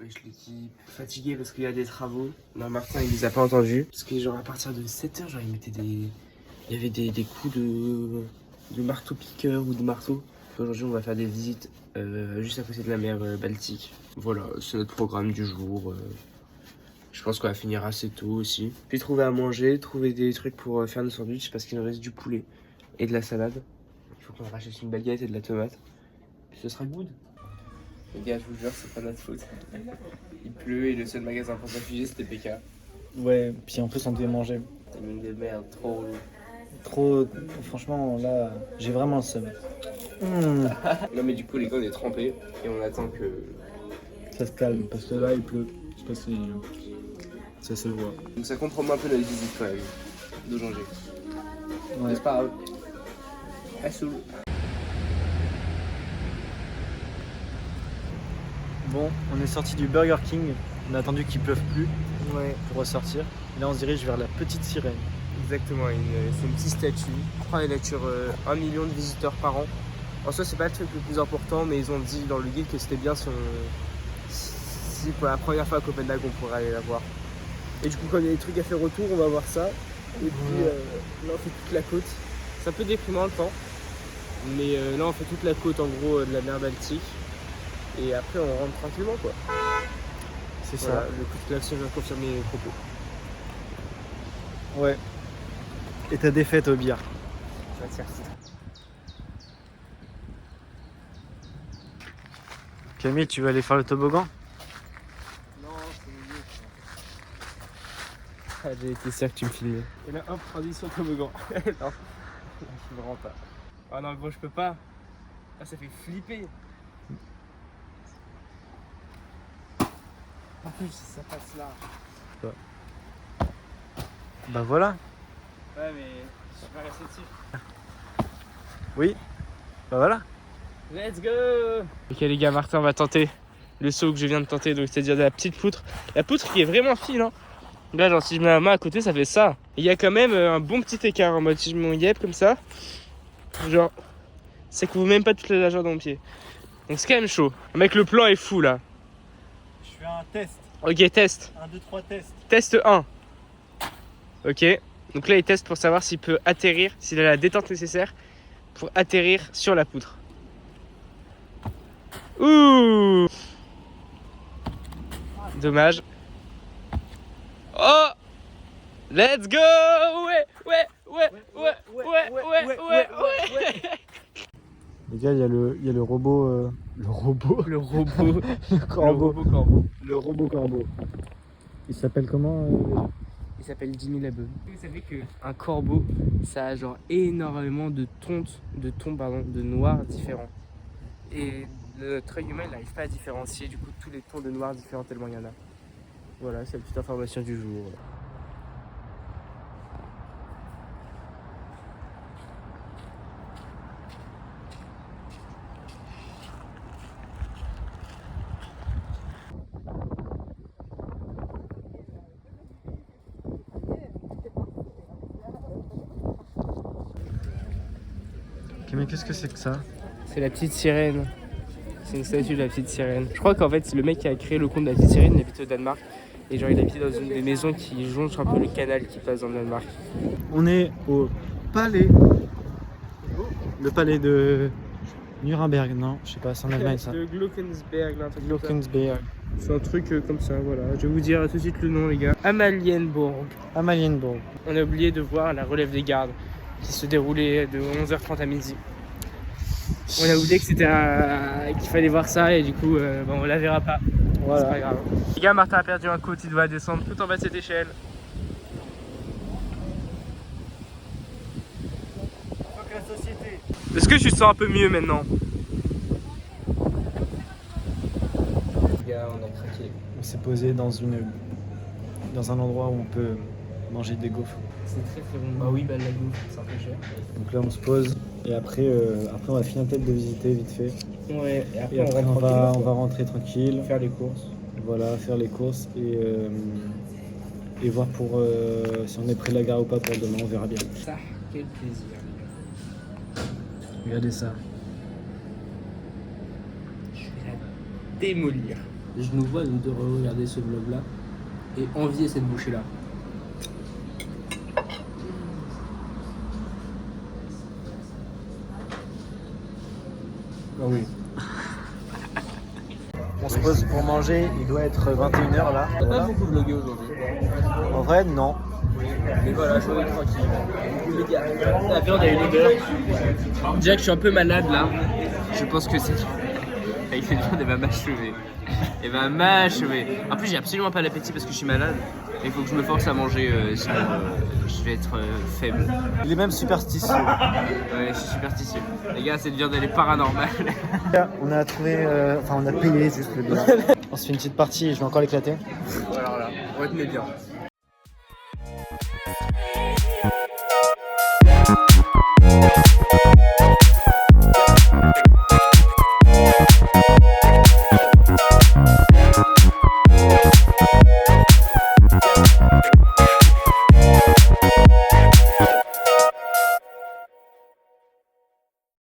wesh l'équipe, fatigué parce qu'il y a des travaux. Non, Martin il les a pas entendus. Parce que genre à partir de 7h, genre il mettait des... Il y avait des coups de marteau piqueur ou de marteau. Aujourd'hui on va faire des visites juste à côté de la mer Baltique. Voilà, c'est notre programme du jour. Je pense qu'on va finir assez tôt aussi. Puis trouver à manger, trouver des trucs pour faire nos sandwichs parce qu'il nous reste du poulet et de la salade. Il faut qu'on rachète une baguette et de la tomate. Puis ce sera good. Les gars, je vous jure, c'est pas notre faute. Il pleut et le seul magasin pour se réfugier c'était PK. Ouais, puis en plus on devait manger. T'as mis des merdes, trop. Trop, franchement là, j'ai vraiment le seum. Non mais du coup les gars on est trempés et on attend que... Ça se calme parce que là il pleut. Je sais pas si ça se voit. Donc ça compromet un peu notre visite quand même, d'aujourd'hui. Ouais. Mais c'est pas grave. Elle saoule. Bon, on est sorti du Burger King. On a attendu qu'il pleuve plus Ouais, pour ressortir. Et là on se dirige vers la petite sirène. exactement, c'est une petite statue. Je crois qu'elle attire 1 million de visiteurs par an. En soi c'est pas le truc le plus important mais ils ont dit dans le guide que c'était bien si pour la première fois à Copenhague on pourrait aller la voir. Et du coup quand il y a des trucs à faire autour on va voir ça. Et puis là on fait toute la côte. C'est un peu déprimant le temps. Mais là on fait toute la côte en gros de la mer Baltique. Et après on rentre tranquillement quoi. C'est Voilà, ça. le coup de klaxon vient confirmer mes propos. Ouais. Et ta défaite au billard. Je vais te faire ça. Camille, tu veux aller faire le toboggan? Non, c'est mieux. Ah, j'ai été sûr que tu me filmais. Et là, hop, transition toboggan. Non, je me rends pas. Ah non, gros, je peux pas. Ah, ça fait flipper. En plus, ça passe là. Bah voilà. Ouais, mais je suis pas resté dessus. Oui. Bah voilà. Let's go! Ok, les gars, Martin va tenter le saut que je viens de tenter, donc c'est-à-dire de la petite poutre. La poutre qui est vraiment fine, hein. Là, genre, si je mets la main à côté, ça fait ça. Il y a quand même un bon petit écart en mode si je mets mon yep comme ça. Genre, ça couvre même pas toute la largeur de mon pied. Donc c'est quand même chaud. Mec, le plan est fou là. Je fais un test. Ok, test. 1, 2, 3 tests. Test 1. Ok. Donc là, il teste pour savoir s'il peut atterrir, s'il a la détente nécessaire pour atterrir sur la poutre. Ouh! Dommage. Oh! Let's go! Ouais, ouais, ouais, ouais, ouais, ouais, ouais. Les gars, il y a le robot. Le robot. Le robot. Le corbeau. Le robot corbeau. Le robot corbeau. Il s'appelle comment déjà? Il s'appelle Jimmy Labeu. Vous savez qu'un corbeau, ça a genre énormément de tons de noirs différents. Et notre œil humain, il n'arrive pas à différencier du coup tous les tons de noir différents tellement il y en a. Voilà, c'est la petite information du jour. Mais qu'est-ce que c'est que ça? C'est la petite sirène. C'est une statue de la petite sirène. Je crois qu'en fait, c'est le mec qui a créé le conte de la petite sirène, il habite au Danemark. Et genre, il habite dans une des maisons qui jonche un peu le canal qui passe dans le Danemark. On est au palais. Le palais de Nuremberg, non? Je sais pas, c'est en Allemagne ça. De Glockenberg, là, un truc comme ça. Glockenberg. C'est un truc comme ça, voilà. Je vais vous dire tout de suite le nom, les gars. Amalienborg. Amalienborg. On a oublié de voir la relève des gardes qui se déroulait de 11h30 à midi. On a oublié que qu'il fallait voir ça et du coup, on la verra pas. Voilà. C'est pas grave. Les gars, Martin a perdu un côte, il doit descendre tout en bas de cette échelle. La société. Est-ce que je sens un peu mieux maintenant? Les gars, on a craqué. On s'est posé dans un endroit où on peut manger des gaufres. C'est très très bon. Bah oui, bah la gaufre, c'est un peu cher. Donc là on se pose et après on va finir peut-être de visiter vite fait. Ouais, et après, Et après on on va va rentrer tranquille. faire les courses. Voilà, faire les courses et voir pour si on est près de la gare ou pas pour demain, on verra bien. Ça, quel plaisir, les gars. Regardez ça. Je vais la démolir. je nous vois nous de regarder ce vlog là et envier cette bouchée là. Ah oui. On se pose pour manger, il doit être 21h là. T'as pas beaucoup vlogué aujourd'hui. En vrai, non. Mais voilà, journée tranquille. Les gars, la viande a une odeur. Déjà que je suis un peu malade là. Je pense que c'est. Avec cette viande, elle va m'achever. Elle va m'achever. En plus, j'ai absolument pas l'appétit parce que je suis malade. Il faut que je me force à manger, sinon je vais être faible. Il est même superstitieux. Ouais, je suis superstitieux. Les gars, cette viande elle est paranormale. On a trouvé, on a payé juste le billet. On se fait une petite partie et je vais encore l'éclater. Alors là, retenez bien.